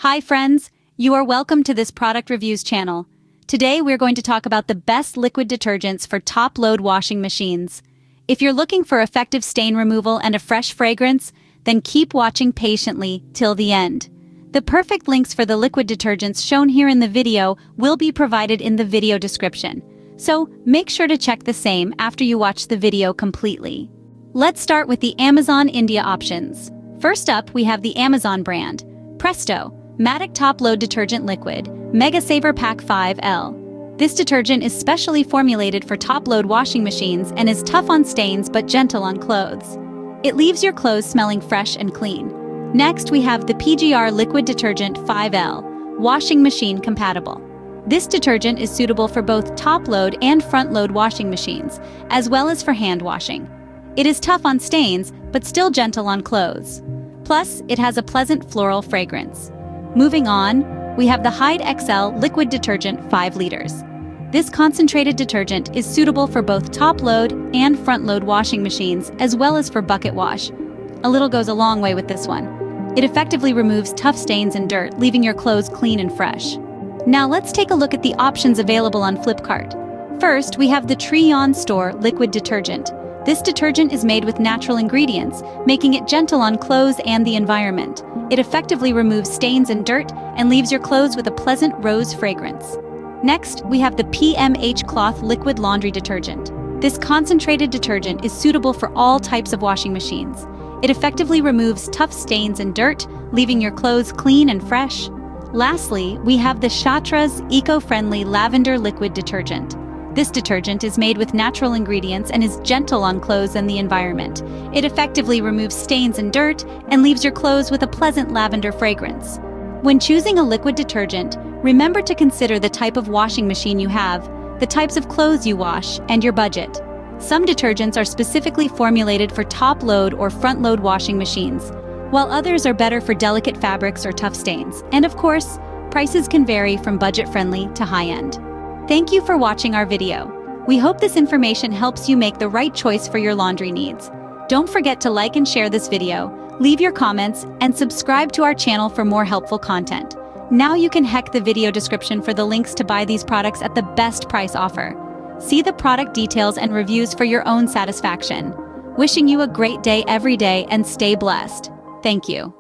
Hi friends, you are welcome to this product reviews channel. Today we're going to talk about the best liquid detergents for top-load washing machines. If you're looking for effective stain removal and a fresh fragrance, then keep watching patiently till the end. The perfect links for the liquid detergents shown here in the video will be provided in the video description, so make sure to check the same after you watch the video completely. Let's start with the Amazon India options. First up, we have the Amazon brand, Presto Matic Top Load Detergent Liquid, Mega Saver Pack 5L. This detergent is specially formulated for top-load washing machines and is tough on stains but gentle on clothes. It leaves your clothes smelling fresh and clean. Next, we have the PGR Liquid Detergent 5L, washing machine compatible. This detergent is suitable for both top-load and front-load washing machines, as well as for hand washing. It is tough on stains, but still gentle on clothes. Plus, it has a pleasant floral fragrance. Moving on, we have the Hyde XL Liquid Detergent 5 liters. This concentrated detergent is suitable for both top-load and front-load washing machines, as well as for bucket wash. A little goes a long way with this one. It effectively removes tough stains and dirt, leaving your clothes clean and fresh. Now let's take a look at the options available on Flipkart. First, we have the Tree On Store Liquid Detergent. This detergent is made with natural ingredients, making it gentle on clothes and the environment. It effectively removes stains and dirt and leaves your clothes with a pleasant rose fragrance. Next, we have the PMH Cloth Liquid Laundry Detergent. This concentrated detergent is suitable for all types of washing machines. It effectively removes tough stains and dirt, leaving your clothes clean and fresh. Lastly, we have the Shatra's Eco-Friendly Lavender Liquid Detergent. This detergent is made with natural ingredients and is gentle on clothes and the environment. It effectively removes stains and dirt and leaves your clothes with a pleasant lavender fragrance. When choosing a liquid detergent, remember to consider the type of washing machine you have, the types of clothes you wash, and your budget. Some detergents are specifically formulated for top-load or front-load washing machines, while others are better for delicate fabrics or tough stains. And of course, prices can vary from budget-friendly to high-end. Thank you for watching our video. We hope this information helps you make the right choice for your laundry needs. Don't forget to like and share this video, leave your comments, and subscribe to our channel for more helpful content. Now you can check the video description for the links to buy these products at the best price offer. See the product details and reviews for your own satisfaction. Wishing you a great day every day and stay blessed. Thank you.